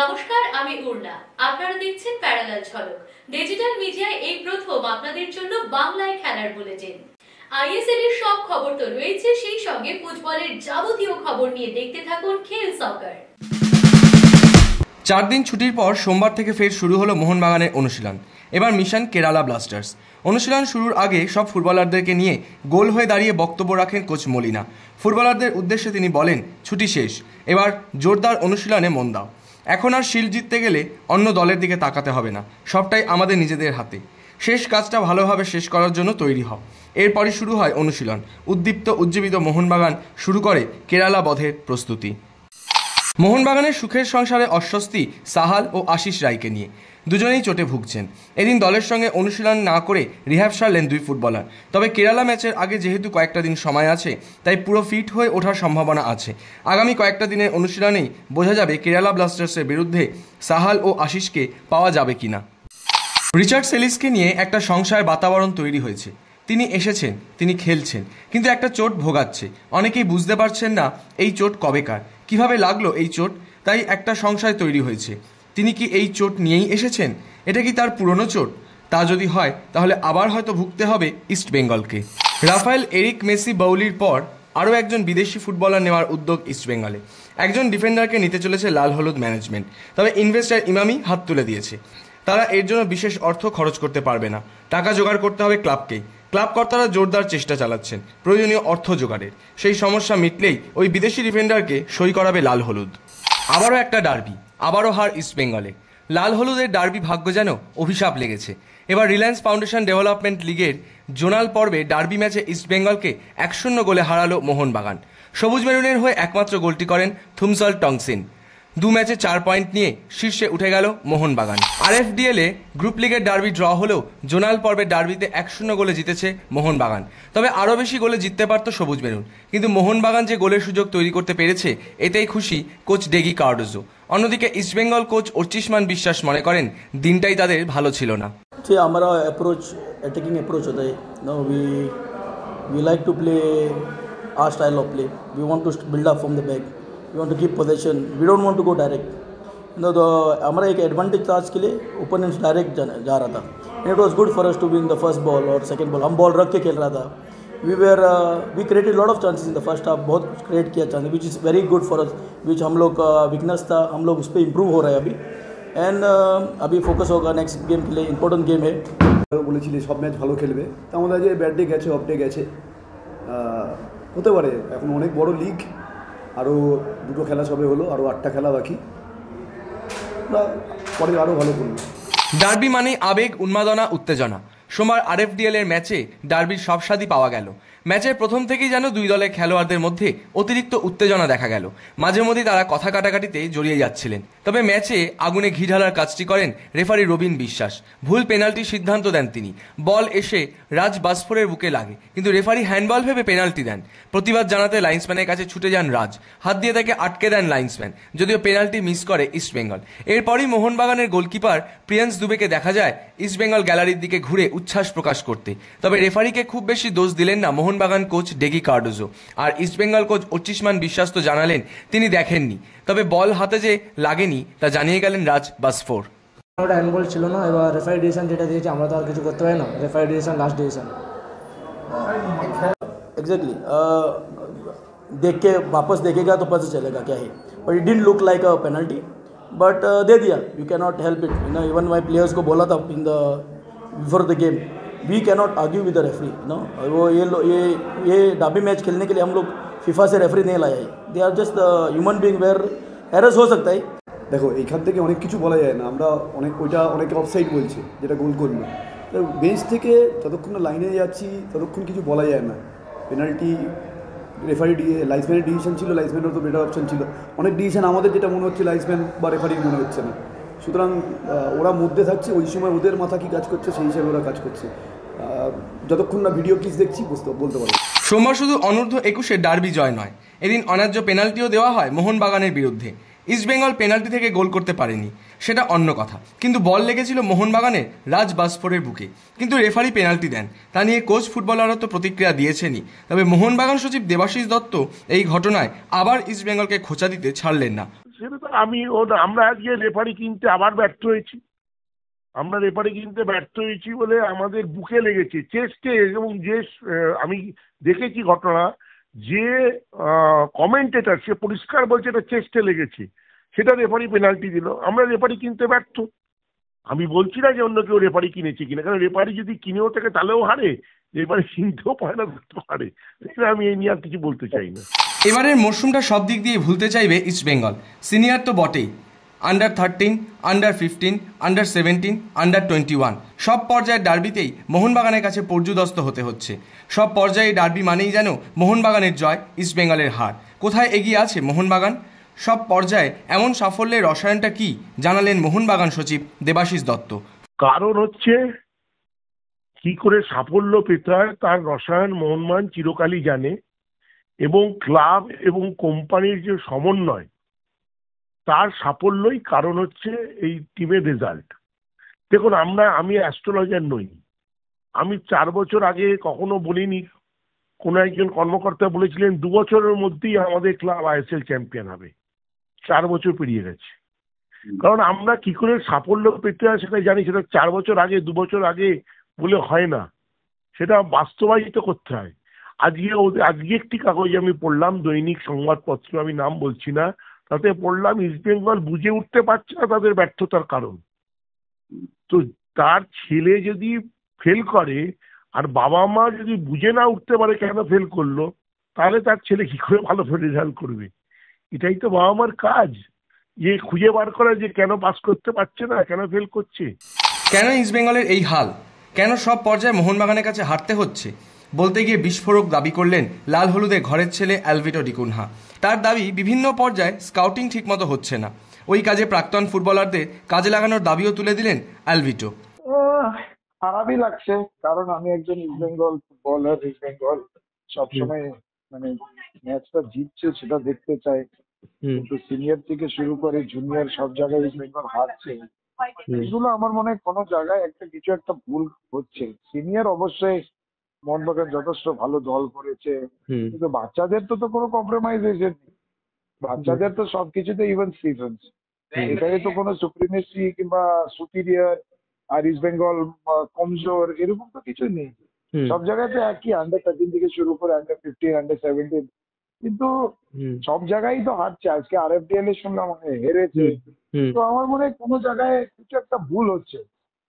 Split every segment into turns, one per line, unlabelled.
নমস্কার, আমি উর্না। আপনারা দেখছেন প্যারালাল ঝলক। ডিজিটাল মিডিয়ায় এই প্রথম আপনাদের জন্য বাংলায় খেলার বুলেটিন। আইএসএল এর সব খবর তো রয়েছে, সেই সঙ্গে ফুটবলের যাবতীয় খবর নিয়ে দেখতে থাকুন খেল সকার।
4 দিন ছুটির পর সোমবার থেকে ফের শুরু হলো মোহনবাগানের অনুশীলন। এবার মিশন কেরালা ব্লাস্টার্স। অনুশীলন শুরুর আগে সব ফুটবলারদেরকে নিয়ে গোল হয়ে দাঁড়িয়ে বক্তব্য রাখেন কোচ মলিনা। ফুটবলারদের উদ্দেশ্যে তিনি বলেন, ছুটি শেষ, এবার জোরদার অনুশীলনে মন দাও। এখন আর শিল্ড জিততে গেলে অন্য দলের দিকে তাকাতে হবে না, সবটাই আমাদের নিজেদের হাতে। শেষ কাজটা ভালোভাবে শেষ করার জন্য তৈরি হও। এরপরই শুরু হয় অনুশীলন। উদ্দীপ্ত উজ্জীবিত মোহনবাগান শুরু করে কেরালা বধের প্রস্তুতি। মোহনবাগানের সুখের সংসারে অস্বস্তি সাহাল ও আশিস রায়কে নিয়ে। দুজনেই চোটে ভুগছেন। এদিন দলের সঙ্গে অনুশীলন না করে রিহ্যাব সারলেন দুই ফুটবলার। তবে কেরালা ম্যাচের আগে যেহেতু কয়েকটা দিন সময় আছে, তাই পুরো ফিট হয়ে ওঠার সম্ভাবনা আছে। আগামী কয়েকটা দিনের অনুশীলনেই বোঝা যাবে কেরালা ব্লাস্টার্সের বিরুদ্ধে সাহাল ও আশিসকে পাওয়া যাবে কিনা। রিচার্ড সেলিসকে নিয়ে একটা সংশয়ের বাতাবরণ তৈরি হয়েছে। তিনি এসেছেন, তিনি খেলছেন, কিন্তু একটা চোট ভোগাচ্ছে। অনেকেই বুঝতে পারছেন না এই চোট কবেকার, কিভাবে লাগলো এই চোট, তাই একটা সংশয় তৈরি হয়েছে। তিনি কি এই চোট নিয়েই এসেছেন? এটা কি তার পুরনো চোট? তা যদি হয় তাহলে আবার হয়তো ভুগতে হবে ইস্ট বেঙ্গলকে। রাফায়েল এরিক মেসি বাউলির পর আরও একজন বিদেশি ফুটবলার নেওয়ার উদ্যোগ ইস্টবেঙ্গলে। একজন ডিফেন্ডারকে নিতে চলেছে লাল হলুদ ম্যানেজমেন্ট। তবে ইনভেস্টার ইমামি হাত তুলে দিয়েছে। তারা এর জন্য বিশেষ অর্থ খরচ করতে পারবে না, টাকা জোগাড় করতে হবে ক্লাবকেই। ক্লাব কর্তারা জোরদার চেষ্টা চালাচ্ছেন প্রয়োজনীয় অর্থ জোগাড়ের। সেই সমস্যা মিটলেই ওই বিদেশি ডিফেন্ডারকে সই করাবে লাল হলুদ। আবারও একটা ডার্বি, আবারও হার ইস্টবেঙ্গলে। লাল হলুদের ডার্বি ভাগ্য যেন অভিশাপ লেগেছে। এবার রিলায়েন্স ফাউন্ডেশন ডেভেলপমেন্ট লিগের জোনাল পর্বে ডার্বি ম্যাচে ইস্টবেঙ্গলকে 1-0 গোলে হারালো মোহনবাগান। সবুজ মেরুনের হয়ে একমাত্র গোলটি করেন থুমসল টংসিন। 2 ম্যাচে 4 পয়েন্ট নিয়ে শীর্ষে উঠে গেল মোহনবাগান। আরএফডিএলে গ্রুপ লিগের ডার্বি ড্র হলেও জোনাল পর্বের ডার্বিতে 1-0 গোলে জিতেছে মোহনবাগান। তবে আরও বেশি গোলে জিততে পারত সবুজ মেরুন, কিন্তু মোহনবাগান যে গোলের সুযোগ তৈরি করতে পেরেছে এতেই খুশি কোচ ডেগি কার্ডোজো। অন্যদিকে ইস্টবেঙ্গল কোচ অর্চিষ্মান বিশ্বাস মনে করেন দিনটাই তাদের ভালো ছিল না।
हमारा अप्रोच अटैकिंग अप्रोच होता है no we like to play our style of play we want to build up from the back we want to keep position we don't want to go direct हमारा एक advantage था आज के लिए opponents direct जा रहा था and it was good for us to be in the first ball और सेकंड बॉल हम बॉल रख के खेल रहा था we created lot of chances in the first half बहुत क्रिएट किया chances which is very good for us which हम लोग वीकनेस था हम लोग उस पर इम्प्रूव हो रहे हैं अभी एंड अभी फोकस होगा नेक्स्ट गेम के लिए इम्पोर्टेंट गेम है
বলেছিলি সব ম্যাচ ভালো খেলবে, তা আমাদের যে ব্যাড ডে গেছে, অফ ডে গেছে, হতে পারে। এখন অনেক বড় লিগ, আরও 2টো খেলা সবে হলো, আরও 8টা খেলা বাকি, পরে আরও ভালো করবে।
ডার্বি মানেই আবেগ, উন্মাদনা, উত্তেজনা। সোমবার আরএফডিএল এর ম্যাচে ডার্বির সব স্বাদই পাওয়া গেল। ম্যাচের প্রথম থেকেই যেন দুই দলের খেলোয়াড়দের মধ্যে অতিরিক্ত উত্তেজনা দেখা গেল। মাঝে মধ্যেই তারা কথা কাটাকাটিতে জড়িয়ে যাচ্ছিলেন। তবে ম্যাচে আগুনে ঘি ঢালার কাজটি করেন রেফারি রবিন বিশ্বাস। ভুল পেনাল্টির সিদ্ধান্ত দেন তিনি। বল এসে রাজ বাসফোরের বুকে লাগে, কিন্তু রেফারি হ্যান্ডবল ভেবে পেনাল্টি দেন। প্রতিবাদ জানাতে লাইন্সম্যানের কাছে ছুটে যান রাজ। হাত দিয়ে তাকে আটকে দেন লাইন্সম্যান, যদিও পেনাল্টি মিস করে ইস্টবেঙ্গল। এরপরই মোহনবাগানের গোলকিপার প্রিয়ান্স দুবেকে দেখা যায় ইস্টবেঙ্গল গ্যালারির দিকে ঘুরে উচ্ছ্বাস প্রকাশ করতে। তবে রেফারিকে খুব বেশি দোষ দিলেন না মোহনবাগান কোচ ডেগি কার্ডোজো। আর ইস্টবেঙ্গল কোচ অর্চিষ্মান বিশ্বাস তো জানালেন তিনি দেখেননি, তবে বল হাতে যে লাগেনি তা জানিয়ে গেলেন রাজ বাসফোর।
ওটা হ্যান্ডবল ছিল না, এবার রেফারি ডিসিশন যেটা দিয়েছে আমরা তো আর কিছু করতে পারি না। Referee decision last decision.
Exactly देख के वापस देखेगा तो पता चलेगा क्या है, but it didn't look like a penalty but दे दिया। You can not help it, you know. Even my players को बोला था in the before the game we can not argue with the referee, no. वो ये डाबी match खेलने के लिए हम लोग फीफा से रेफरी नहीं लाया है। They are just human being where errors हो सकता है।
দেখো এইখান থেকে অনেক কিছু বলা যায় না, আমরা অনেকে অফসাইড বলছে যেটা গোল করলো। বেঞ্চ থেকে যতক্ষণ না লাইনে যাচ্ছি ততক্ষণ কিছু বলা যায় না। পেনাল্টি রেফারি লাইন্সম্যানের ডিসিশন ছিল, লাইন্সম্যানের তো বেটার অপশন ছিল। অনেক ডিসিশন আমাদের যেটা মনে হচ্ছে লাইন্সম্যান বা রেফারির মনে হচ্ছে না। সুতরাং ওরা মধ্যে থাকছে, ওই সময় ওদের মাথা কী কাজ করছে সেই হিসাবে ওরা কাজ করছে। যতক্ষণ না ভিডিও ক্লিপ দেখছি বলতে পারবো।
সোমবার শুধু অনূর্ধ্ব 21 ডার্বি জয় নয়, এদিন অন্যায্য পেনাল্টিও দেওয়া হয় মোহনবাগানের বিরুদ্ধে। ইস্টবেঙ্গল পেনাল্টি থেকে গোল করতে পারেনি, সেটা অন্য কথা, কিন্তু বল লেগেছিল মোহনবাগানের রাজ বাসফোরের বুকে। কিন্তু রেফারি পেনাল্টি দেন, তা নিয়ে কোচ ফুটবলাররা তো প্রতিক্রিয়া দিয়েছেনই। তবে মোহনবাগান সচিব দেবাশিস দত্ত এই ঘটনায় আবার ইস্টবেঙ্গলকে খোঁচা দিতে ছাড়লেন না।
সেটা তো আমরা আজকে রেফারি কিনতে আবার ব্যর্থ হয়েছি। আমরা রেফারি কিনতে ব্যর্থ হয়েছি বলে আমাদের বুকে লেগেছে, চেস্টে, এবং যে আমি দেখেছি ঘটনা, যে কমেন্টেটর সে পরিষ্কার বলছে এটা চেস্টে লেগেছে, সেটা রেফারি পেনাল্টি দিল। আমরা রেফারি কিনতে ব্যর্থ। আমি বলছি না যে অন্য কেউ রেফারি কিনেছে কিনা, কারণ রেফারি যদি কিনেও থাকে তাহলেও হারে, রেফারি কিনতেও পারে না, করতেও পারে। আমি এই নিয়ে আর কিছু বলতে চাই না।
এবারের মরশুমটা সব দিক দিয়ে ভুলতে চাইবে ইস্টবেঙ্গল। সিনিয়র তো বটেই, আন্ডার-13, আন্ডার-15, আন্ডার-17, আন্ডার-21 সব পর্যায়ের ডার্বিতেই মোহনবাগানের কাছে পর্যুদস্ত হতে হচ্ছে। সব পর্যায়ে ডার্বি মানেই যেন মোহনবাগানের জয়, ইস্টবেঙ্গলের হার। কোথায় এগিয়ে আছে মোহনবাগান? সব পর্যায়ে এমন সাফল্যের রসায়নটা কি, জানালেন মোহনবাগান সচিব দেবাশিস দত্ত।
কারণ হচ্ছে কি করে সাফল্য পেতে হয় তার রসায়ন মোহনবাগান চিরকালই জানে, এবং ক্লাব এবং কোম্পানির যে সমন্বয়, তার সাফল্যই কারণ হচ্ছে এই টিমের রেজাল্ট। দেখুন, আমি অ্যাস্ট্রোলজার নই। আমি 4 বছর আগে কখনো বলিনি, কোনো একজন কর্মকর্তা বলেছিলেন 2 বছরের মধ্যেই আমাদের ক্লাব আইএসএল চ্যাম্পিয়ন হবে। 4 বছর পেরিয়ে গেছে। কারণ আমরা কি করে সাফল্য পেতে হয় সেটা জানি। সেটা 4 বছর আগে, 2 বছর আগে বলে হয় না, সেটা বাস্তবায়িত করতে হয়। আজকে একটি কাগজে আমি পড়লাম, দৈনিক সংবাদপত্র, আমি নাম বলছি না, তাতে পড়লাম ইস্টবেঙ্গল বুঝে উঠতে পারছে না তাদের ব্যর্থতার কারণ। তো তার ছেলে যদি ফেল করে আর বাবা মা যদি বুঝে না উঠতে পারে কেন ফেল করলো, তাহলে তার ছেলে কি করে ভালো রেজাল্ট করবে? এটাই তো বাবা মার কাজ, যে খুঁজে বার করা যে কেন পাস করতে পারছে না, কেন ফেল করছে।
কেন ইস্টবেঙ্গলের এই হাল? কেন সব পর্যায়ে মোহনবাগানের কাছে হারতে হচ্ছে? বলতে গিয়ে বিস্ফোরক দাবি করলেন লাল হলুদে ঘরের ছেলে অ্যালভিটো ডিকুনহা। তার দাবি, বিভিন্ন পর্যায়ে স্কাউটিং ঠিকমতো হচ্ছে না। ওই কাজে প্রাক্তন ফুটবলারদের কাজে লাগানোর দাবিও তুলে দিলেন অ্যালভিটো।
খারাপই লাগছে, কারণ আমি একজন ইস্টবেঙ্গল ফুটবলার। ইস্টবেঙ্গল সবসময় মানে ম্যাচটা জিতছে সেটা দেখতে চাই, কিন্তু সিনিয়র থেকে শুরু করে জুনিয়র সব জায়গায় ইস্টবেঙ্গল হারছে। এগুলো আমার মনে হয় কোনো জায়গায় কিছু একটা ভুল হচ্ছে। সিনিয়র অবশ্যই মোহনবাগান যথেষ্ট ভালো দল করেছে, কিন্তু বাচ্চাদের তো কোনো কম্প্রোমাইজেশন নেই। বাচ্চাদের তো সবকিছুতে ইভেন সিজনস, এটাই তো কোনো সুপ্রিমেসি কিংবা সুপিরিয়র আর ইস্টবেঙ্গল কমজোর এরকম তো কিছু নেই। সব জায়গাতে একই, আন্ডার-13 থেকে শুরু করে আন্ডার-15, আন্ডার-17, কিন্তু সব জায়গায় তো হারছে। আজকে RFDL এ শুনলাম হেরেছে। তো আমার মনে হয় কোনো জায়গায় কিছু একটা ভুল হচ্ছে,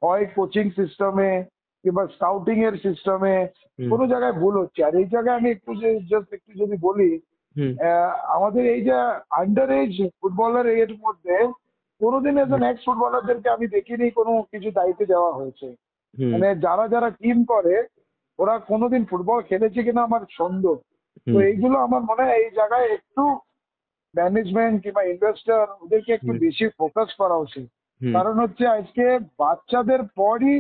হয় কোচিং সিস্টেমে কিংবা স্কাউটিং এর সিস্টেমে কোনো জায়গায় ভুল হচ্ছে। আর এই জায়গায় আমি একটু যদি বলি, আমাদের এই যে আন্ডার এজ ফুটবলার এর মধ্যে কোনোদিন একজন এক্স ফুটবলারদেরকে আমি দেখিনি কোনো কিছু দায়িত্ব দেওয়া হয়েছে। মানে যারা টিম করে ওরা কোনোদিন ফুটবল খেলেছে কিনা আমার সন্দেহ। তো এইগুলো আমার মনে হয় এই জায়গায় একটু ম্যানেজমেন্ট কিংবা ইনভেস্টর ওদেরকে একটু বেশি ফোকাস করা উচিত। কারণ হচ্ছে আজকে বাচ্চাদের পরই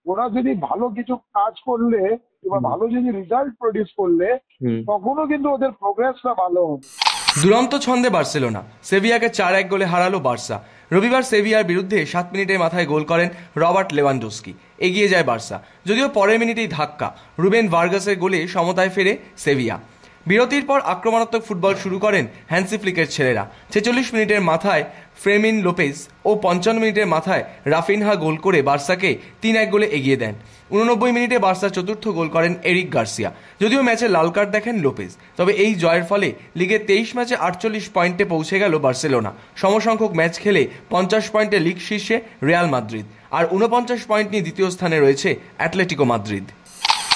ওরা যদি ভালো কিছু কাজ করলে কিংবা ভালো যদি রেজাল্ট প্রডিউস করলে তখনও কিন্তু ওদের প্রোগ্রেসটা ভালো হবে।
দুরন্ত ছন্দে বার্সেলোনা সেভিয়াকে 4-1 গোলে হারালো বার্সা। রবিবার সেভিয়ার বিরুদ্ধে 7 মিনিটের মাথায় গোল করেন রবার্ট লেভানডস্কি। এগিয়ে যায় বার্সা, যদিও পরের মিনিটেই ধাক্কা, রুবেন ভার্গাসের গোলে সমতায় ফেরে সেভিয়া। বিরতির পর আক্রমণাত্মক ফুটবল শুরু করেন হ্যান্সি ফ্লিকের ছেলেরা। 46 মিনিটের মাথায় ফ্রেমিন লোপেজ ও 55 মিনিটের মাথায় রাফিনহা গোল করে বার্সাকে 3-1 গোলে এগিয়ে দেন। 89 মিনিটে বার্সার চতুর্থ গোল করেন এরিক গার্সিয়া। যদিও ম্যাচে লাল কার্ড দেখেন লোপেজ, তবে এই জয়ের ফলে লিগে 23 ম্যাচে 48 পয়েন্টে পৌঁছে গেল বার্সেলোনা। সমসংখ্যক ম্যাচ খেলে 50 পয়েন্টে লিগ শীর্ষে রিয়াল মাদ্রিদ, আর 49 পয়েন্ট নিয়ে দ্বিতীয় স্থানে রয়েছে অ্যাটলেটিকো মাদ্রিদ।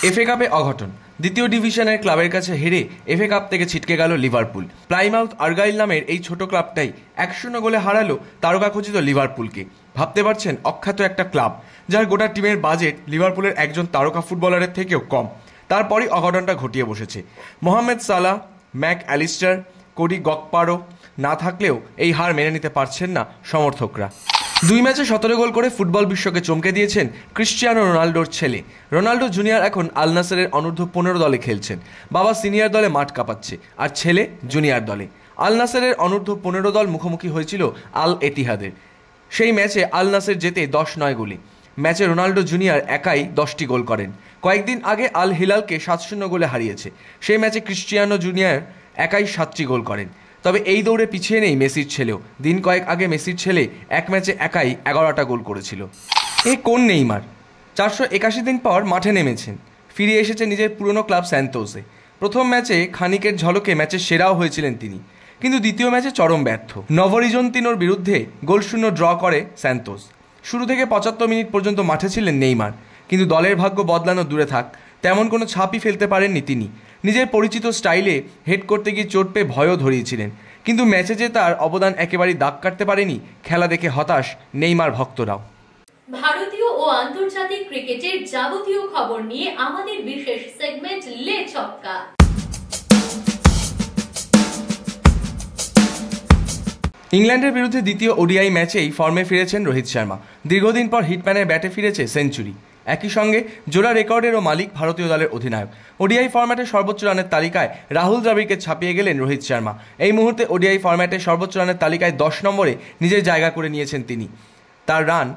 এফএ কাপে অঘটন, দ্বিতীয় ডিভিশনের ক্লাবের কাছে হেরে এফএ কাপ থেকে ছিটকে গেল লিভারপুল। প্লাইমাউথ আর্গাইল নামের এই ছোট ক্লাবটাই 1-0 গোলে হারালো তারকাখচিত লিভারপুলকে। ভাবতে পারছেন, অখ্যাত একটা ক্লাব যার গোটা টিমের বাজেট লিভারপুলের একজন তারকা ফুটবলারের থেকেও কম। তারপরই অঘটনটা ঘটিয়ে বসেছে। মোহাম্মদ সালাহ, ম্যাক অ্যালিস্টার, কোডি গকপারো না থাকলেও এই হার মেনে নিতে পারছেন না সমর্থকরা। 2 ম্যাচে 17 গোল করে ফুটবল বিশ্বকে চমকে দিয়েছেন ক্রিশ্চিয়ানো রোনাল্ডোর ছেলে। রোনাল্ডো জুনিয়র এখন আল নাসেরের অনূর্ধ্ব 15 দলে খেলছেন। বাবা সিনিয়র দলে মাঠ কাঁপাচ্ছে, আর ছেলে জুনিয়র দলে। আল নাসেরের অনূর্ধ্ব 15 দল মুখোমুখি হয়েছিল আল এতিহাদের। সেই ম্যাচে আল নাসের জেতে 10-9 গোলে। ম্যাচে রোনাল্ডো জুনিয়র একাই 10টি গোল করেন। কয়েকদিন আগে আল হিলালকে 7-0 গোলে হারিয়েছে। সেই ম্যাচে ক্রিশ্চিয়ানো জুনিয়র একাই 7টি গোল করেন। তবে এই দৌড়ে পিছিয়ে নেই মেসির ছেলেও। দিন কয়েক আগে মেসির ছেলে এক ম্যাচে একাই 11টা গোল করেছিল। এ কোন নেইমার? 481 দিন পর মাঠে নেমেছেন, ফিরে এসেছে নিজের পুরনো ক্লাব স্যান্তোসে। প্রথম ম্যাচে খানিকের ঝলকে ম্যাচের সেরাও হয়েছিলেন তিনি, কিন্তু দ্বিতীয় ম্যাচে চরম ব্যর্থ। নভরিজন্তিনোর বিরুদ্ধে গোলশূন্য ড্র করে স্যান্তোস। শুরু থেকে 75 মিনিট পর্যন্ত মাঠে ছিলেন নেইমার, কিন্তু দলের ভাগ্য বদলানো দূরে থাক, তেমন কোনো ছাপই ফেলতে পারেননি তিনি। নিজের পরিচিত স্টাইলে হেড করতে গিয়ে চোট পেয়ে ভয়ও ধরিয়েছিলেন, কিন্তু ম্যাচে যে তার অবদান একেবারেই দাগ কাটতে পারেনি। খেলা দেখে হতাশ নেইমার ভক্তরাও।
ভারতীয় ও আন্তর্জাতিক ক্রিকেটের যাবতীয় খবর নিয়ে আমাদের বিশেষ সেগমেন্ট লে ছক্কা।
ইংল্যান্ডের বিরুদ্ধে দ্বিতীয় ওডিআই ম্যাচেই ফর্মে ফিরেছেন রোহিত শর্মা। দীর্ঘদিন পর হিটম্যানের ব্যাটে ফিরেছে সেঞ্চুরি। একই সঙ্গে জোড়া রেকর্ডেরও মালিক ভারতীয় দলের অধিনায়ক। ওডিআই ফরম্যাটে সর্বোচ্চ রানের তালিকায় রাহুল দ্রাবিড়কে ছাপিয়ে গেলেন রোহিত শর্মা। এই মুহূর্তে ওডিআই ফরম্যাটে সর্বোচ্চ রানের তালিকায় 10 নম্বরে নিজের জায়গা করে নিয়েছেন তিনি। তার রান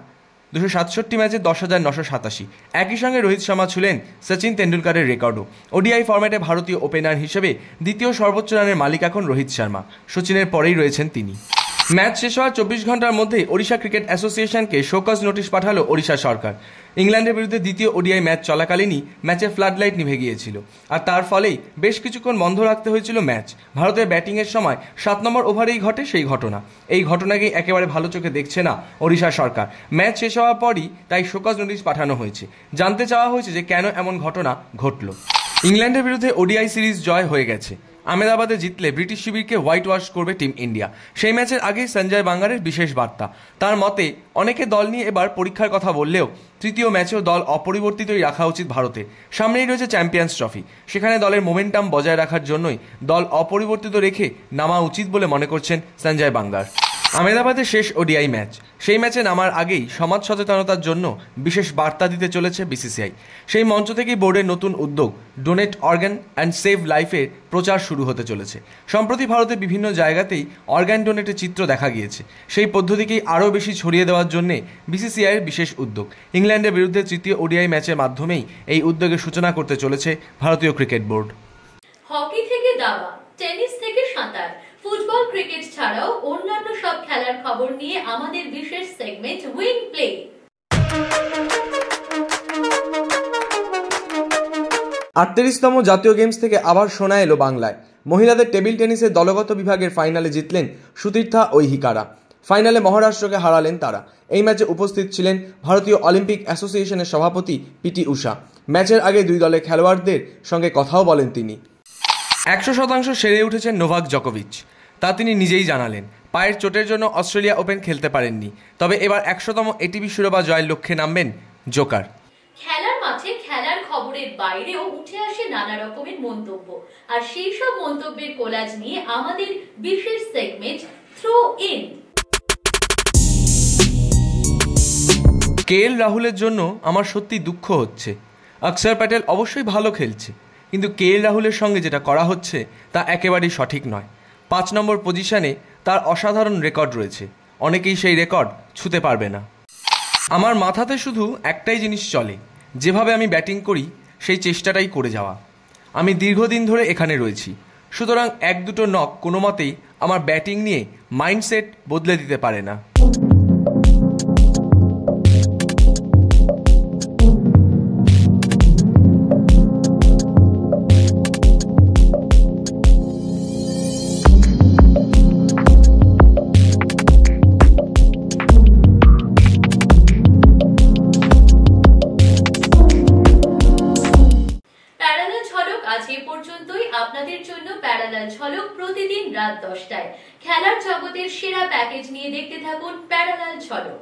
267 ম্যাচে 10,987। একই সঙ্গে রোহিত শর্মা ছুলেন সচিন তেন্ডুলকরের রেকর্ডও। ওডিআই ফরম্যাটে ভারতীয় ওপেনার হিসেবে দ্বিতীয় সর্বোচ্চ রানের মালিক এখন রোহিত শর্মা, সচিনের পরেই রয়েছেন তিনি। ম্যাচ শেষ হওয়ার 24 ঘন্টার মধ্যেই ওড়িশা ক্রিকেট অ্যাসোসিয়েশনকে শোকজ নোটিশ পাঠালো ওড়িশা সরকার। ইংল্যান্ডের বিরুদ্ধে দ্বিতীয় ওডিআই ম্যাচ চলাকালীনই ম্যাচের ফ্লাড লাইট নিভে গিয়েছিল, আর তার ফলেই বেশ কিছুক্ষণ বন্ধ রাখতে হয়েছিল ম্যাচ। ভারতের ব্যাটিংয়ের সময় 7 নম্বর ওভারেই ঘটে সেই ঘটনা। এই ঘটনাকেই একেবারে ভালো চোখে দেখছে না ওড়িশা সরকার। ম্যাচ শেষ হওয়ার পরই তাই শোকজ নোটিশ পাঠানো হয়েছে। জানতে চাওয়া হয়েছে যে কেন এমন ঘটনা ঘটল। ইংল্যান্ডের বিরুদ্ধে ওডিআই সিরিজ জয় হয়ে গেছে। আহমেদাবাদে জিতলে ব্রিটিশ শিবিরকে হোয়াইট ওয়াশ করবে টিম ইন্ডিয়া। সেই ম্যাচের আগেই সঞ্জয় বাঙ্গারের বিশেষ বার্তা। তার মতে অনেকে দল নিয়ে এবার পরীক্ষার কথা বললেও তৃতীয় ম্যাচেও দল অপরিবর্তিতই রাখা উচিত ভারতের। সামনেই রয়েছে চ্যাম্পিয়ন্স ট্রফি, সেখানে দলের মোমেন্টাম বজায় রাখার জন্যই দল অপরিবর্তিত রেখে নামা উচিত বলে মনে করছেন সঞ্জয় বাঙ্গার। আহমেদাবাদে শেষ ওডিআই ম্যাচ, সেই ম্যাচে নামার আগেই সমাজ সচেতনতার জন্য বিশেষ বার্তা দিতে চলেছে বিসিসিআই। সেই মঞ্চ থেকেই বোর্ডের নতুন উদ্যোগ ডোনেট অর্গান অ্যান্ড সেভ লাইফের প্রচার শুরু হতে চলেছে। সম্প্রতি ভারতের বিভিন্ন জায়গাতেই অর্গান ডোনেটের চিত্র দেখা গিয়েছে। সেই পদ্ধতিকেই আরও বেশি ছড়িয়ে দেওয়ার জন্যে বিসিসিআইয়ের বিশেষ উদ্যোগ। ইংল্যান্ডের বিরুদ্ধে তৃতীয় ওডিআই ম্যাচের মাধ্যমেই এই উদ্যোগের সূচনা করতে চলেছে ভারতীয় ক্রিকেট বোর্ড।
হকি থেকে দাবা, টেনিস থেকে সাঁতার, ফুটবল ক্রিকেট ছাড়াও অন্যান্য সব খেলার খবর নিয়ে আমাদের বিশেষ সেগমেন্ট উইং প্লে।
38তম জাতীয় গেমস থেকে আবার শোনা এলো বাংলায়। মহিলাদের টেবিল টেনিসের দলগত বিভাগের ফাইনালে জিতলেন সুতীর্থা ঐহিকারা। ফাইনালে মহারাষ্ট্রকে হারালেন তারা। এই ম্যাচে উপস্থিত ছিলেন ভারতীয় অলিম্পিক অ্যাসোসিয়েশনের সভাপতি পিটি উষা। ম্যাচের আগে দুই দলের খেলোয়াড়দের সঙ্গে কথাও বলেন তিনি। 100% সেরে উঠেছেন নোভাক জকোভিচ, তা তিনি নিজেই জানালেন। পায়ের চোটের জন্য অস্ট্রেলিয়া ওপেন খেলতে পারেননি, তবে এবার 100তম এটিপি শিরোপা জয়ের লক্ষ্যে নামবেন জোকার।
খেলার মাঠে খেলার খবরের বাইরেও উঠে আসে নানা রকমের মন্তব্য, আর সেই সব মন্তব্যের কোলাজ নিয়ে আমাদের বিশেষ সেগমেন্ট থ্রো ইন।
কেএল রাহুলের জন্য আমার সত্যি দুঃখ হচ্ছে। অক্ষর প্যাটেল অবশ্যই ভালো খেলছে, কিন্তু কেএল রাহুলের সঙ্গে যেটা করা হচ্ছে তা একেবারেই সঠিক নয়। 5 নম্বর পজিশনে তার অসাধারণ রেকর্ড রয়েছে, অনেকেই সেই রেকর্ড ছুঁতে পারবে না। আমার মাথাতে শুধু একটাই জিনিস চলে, যেভাবে আমি ব্যাটিং করি সেই চেষ্টাটাই করে যাওয়া। আমি দীর্ঘদিন ধরে এখানে রয়েছি, সুতরাং 1-2 নক কোনো মতেই আমার ব্যাটিং নিয়ে মাইন্ডসেট বদলে দিতে পারে না।
আজ এ পর্যন্তই। আপনাদের জন্য প্যারালাল ঝলক প্রতিদিন রাত 10টায়। খেলার জগতের সেরা প্যাকেজ নিয়ে দেখতে থাকুন প্যারালাল ঝলক।